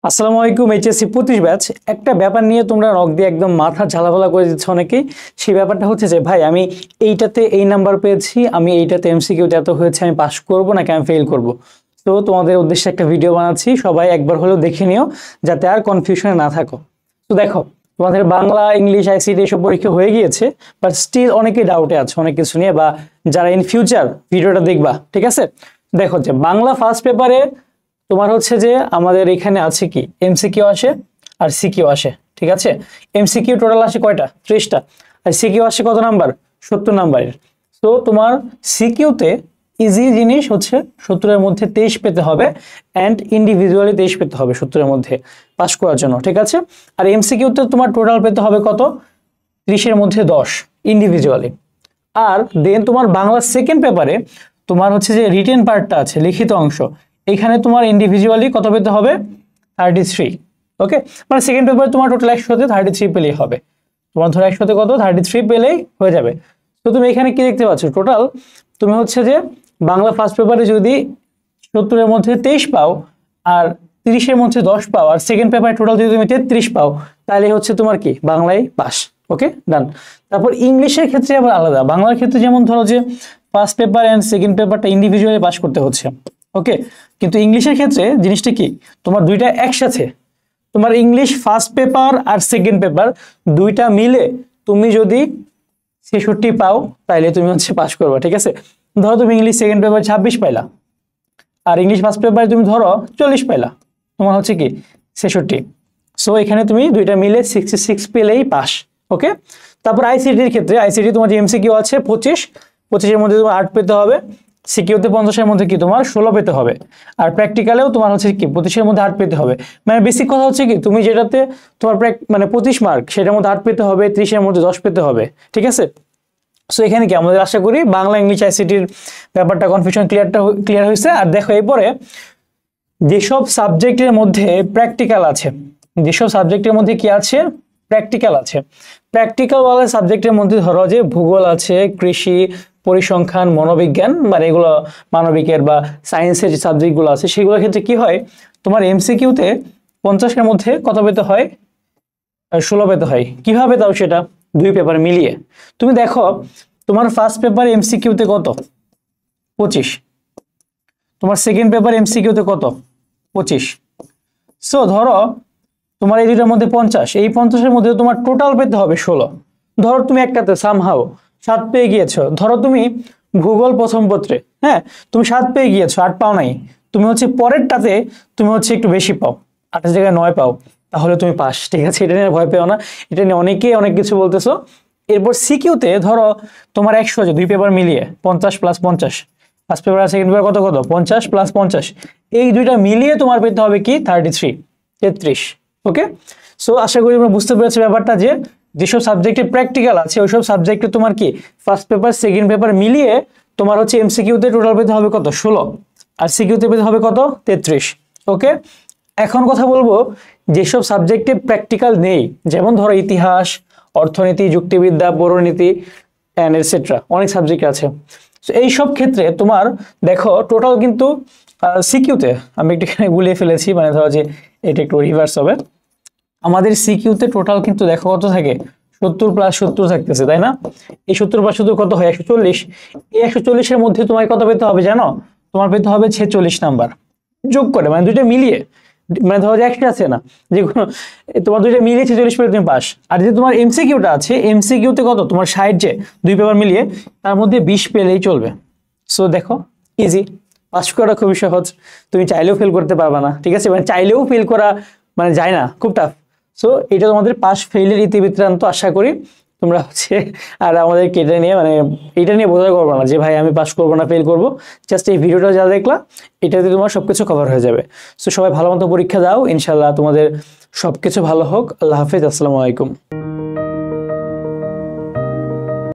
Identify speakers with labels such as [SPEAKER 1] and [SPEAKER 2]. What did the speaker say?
[SPEAKER 1] আসসালামু আলাইকুম। HSC 25 batch একটা ব্যাপার নিয়ে তোমরা রক দিয়ে একদম মাথা ঝালাপালা করে দিচ্ছ অনেকেই। সেই ব্যাপারটা হচ্ছে যে ভাই আমি এইটাতে এই নাম্বার পেয়েছি, আমি এইটাতে এমসিকিউতে এত হয়েছে, আমি পাস করব নাকি আমি ফেল করব। তো তোমাদের উদ্দেশ্যে একটা ভিডিও বানাচ্ছি, সবাই একবার হলেও দেখে নিও যাতে আর কনফিউশনে না থাকো। তো দেখো, তোমাদের বাংলা, ইংলিশ, আইসিটি এসব পরীক্ষা হয়ে গিয়েছে, বাট স্টিল অনেকেই ডাউটে আছে অনেক কিছু নিয়ে, বা যারা ইন ফিউচার ভিডিওটা দেখবা, ঠিক আছে। দেখো যে বাংলা ফার্স্ট পেপারে তোমার হচ্ছে যে আমাদের এখানে আছে কি এমসিকিউ আসে আর সিকিউ আসে, ঠিক আছে। এমসিকিউ টোটাল আসে কয়টা? 30টা। আর সিকিউ আসে কত নাম্বার? 70 নাম্বারের। তো তোমার সিকিউতে ইজি জিনিস হচ্ছে 70-এর মধ্যে 23 পেতে হবে, অ্যান্ড ইন্ডিভিজুয়ালি 23 পেতে হবে 70-এর মধ্যে পাস করার জন্য, ঠিক আছে। আর এমসিকিউতে তোমার টোটাল পেতে হবে কত? 30-এর মধ্যে 10 ইন্ডিভিজুয়ালি। আর দেন তোমার বাংলা সেকেন্ড পেপারে তোমার হচ্ছে যে রিটেন পার্টটা আছে, লিখিত অংশ, এখানে তোমার ইন্ডিভিজুয়ালি কত পেতে হবে? 33। ওকে, মানে সেকেন্ড পেপারে তোমার টোটাল 100-তে 33 পেলেই হবে। তোমার ধরো 100-তে কত? 33 পেলেই হয়ে যাবে। তো তুমি এখানে কি দেখতে পাচ্ছ? টোটাল তুমি হচ্ছে যে বাংলা ফার্স্ট পেপারে যদি 70-এর মধ্যে 23 পাও, আর 30-এর মধ্যে 10 পাও, আর সেকেন্ড পেপারে টোটাল যদি তুমি 33 পাও, তাহলে হচ্ছে তোমার কি বাংলায় পাস। ওকে, ডান। তারপর ইংলিশের ক্ষেত্রে আবার আলাদা। বাংলার ক্ষেত্রে যেমন ধরো যে ফার্স্ট পেপার অ্যান্ড সেকেন্ড পেপারটা ইন্ডিভিজুয়ালি পাস করতে হচ্ছে, ওকে। কিন্তু ইংলিশের ক্ষেত্রে জিনিসটা কি, তোমার দুইটা একসাথে, তোমার ইংলিশ ফার্স্ট পেপার আর সেকেন্ড পেপার দুইটা মিলে তুমি যদি 66 পাও, তাইলে তুমি হচ্ছে পাস করবে, ঠিক আছে। ধরো তুমি ইংলিশ সেকেন্ড পেপার 26 পাইলা, আর ইংলিশ ফার্স্ট পেপারে তুমি ধরো 40 পাইলা, তোমার হচ্ছে কি 66। সো এখানে তুমি দুইটা মিলে 66 পেলেই পাস। ওকে। তারপর আইসিটির ক্ষেত্রে, আইসিটি তোমার যে এমসিকিউ আছে 25-এর মধ্যে তোমার 8 পেতে হবে, সিকিউতে 50-এর মধ্যে কি তোমার 16 পেতে হবে, আর প্র্যাকটিক্যালেও তোমার হচ্ছে কি 25-এর মধ্যে 8 পেতে হবে। মানে বেসিক কথা হচ্ছে কি, তুমি যেটাতে তোমার মানে 25 মার্ক, সেটার মধ্যে 8 পেতে হবে, 30-এর মধ্যে 10 পেতে হবে, ঠিক আছে। সো এখানে কি আমাদের আশা করি বাংলা, ইংলিশ, আইসিটির ব্যাপারটা কনফিউশন ক্লিয়ার হয়েছে। আর দেখো এরপরে যেসব সাবজেক্টের মধ্যে প্র্যাকটিক্যাল আছে, যেসব সাবজেক্টের মধ্যে কি আছে? প্র্যাকটিক্যাল আছে। প্র্যাকটিক্যাল ওয়ালা সাবজেক্টের মধ্যে ধরো যে ভূগোল আছে, কৃষি, পরিসংখ্যান, মনোবিজ্ঞান, মানে এগুলো মানবিকের বা সায়েন্সের যে সাবজেক্টগুলো আছে, সেগুলোর ক্ষেত্রে কি হয়, তোমার এমসিকিউতে 50-এর মধ্যে কত পেতে হয়? 16 পেতে হয়। কিভাবে তাও সেটা? দুই পেপার মিলিয়ে। তুমি দেখো তোমার ফার্স্ট পেপার এমসিকিউতে কত? 25। তোমার সেকেন্ড পেপার এমসিকিউতে কত? 25। সো ধরো তোমার এই দুইটার মধ্যে 50, এই 50-এর মধ্যে তোমার টোটাল পেতে হবে 16। ধরো তুমি একটাতে সামহাও 7 পেয়ে গিয়েছো, ধরো তুমি ভূগোল প্রথম পত্রে, হ্যাঁ, তুমি 7 পেয়ে গিয়েছো, 8 পাও নাই, তুমি হচ্ছে পরেরটাতে তুমি হচ্ছে একটু বেশি পাও, 8-এর জায়গায় 9 পাও, তাহলে তুমি পাস, ঠিক আছে। এটা নিয়ে ভয় পেও না, এটা নিয়ে অনেকেই অনেক কিছু বলতেছো। এরপর সিকিউতে ধরো তোমার 100 আছে, দুই পেপার মিলিয়ে 50 প্লাস 50, ফার্স্ট পেপার আর সেকেন্ড পেপার কত কত? 50 প্লাস 50, এই দুইটা মিলিয়ে তোমার পেতে হবে কি 33। ওকে। সো আশা করি আমরা বুঝতে পেরেছি ব্যাপারটা, যে যেসব সাবজেক্টে প্র্যাকটিক্যাল আছে ওইসব সাবজেক্টে তোমার কি ফার্স্ট পেপার সেকেন্ড পেপার মিলিয়ে তোমার হচ্ছে এমসিকিউতে টোটাল পেতে হবে কত? 16, আর সিকিউতে পেতে হবে কত? 33। ওকে। এখন কথা বলবো যেসব সাবজেক্টে প্র্যাকটিক্যাল নেই, যেমন ধরো ইতিহাস, অর্থনীতি, যুক্তিবিদ্যা, পৌরনীতি অ্যান্ড এটসেট্রা, অনেক সাবজেক্ট আছে। তো এইসব ক্ষেত্রে তোমার দেখো টোটাল কিন্তু সিকিউতে আমি একটুখানি গুলিয়ে ফেলেছি, মানে ধরো যে এটা একটু রিভার্স হবে, আমাদের সিকিউতে টোটাল কিন্তু দেখো কত থাকে? 70 প্লাস 70 থাকতেছে, তাই না? এই 70 প্লাস 70 কত হয়? 140। এই 140-এর মধ্যে তোমার কত পেতে হবে জানো? তোমার পেতে হবে 46 নাম্বার যোগ করে, মানে দুইটা মিলিয়ে, মানে ধরো যে একটা আছে না, যে কোনো তোমার দুইটা মিলিয়ে 46 পেলে তুমি পাস। আর যে তোমার এমসিকিউটা আছে, এমসিকিউতে কত? তোমার 60, যে দুই পেপার মিলিয়ে তার মধ্যে 20 পেলেই চলবে। সো দেখো ইজি, পাস করা খুবই সহজ, তুমি চাইলেও ফেল করতে পারবা না, ঠিক আছে। মানে চাইলেও ফেল করা মানে যায় না, খুব টাফ। সো এটা তোমাদের পাস ফেইলের ইতিবৃত্তান্ত, আশা করি তোমরা হচ্ছে আর আমাদের কেটে নিয়ে মানে এটা নিয়ে বোঝা করবো না যে ভাই আমি পাস করবো না ফেল করবো। জাস্ট এই ভিডিওটা যা দেখলা এটাতে তোমার সবকিছু কভার হয়ে যাবে। সো সবাই ভালো মতো পরীক্ষা দাও, ইনশাল্লাহ তোমাদের সবকিছু ভালো হোক। আল্লাহ হাফেজ, আসসালামু আলাইকুম।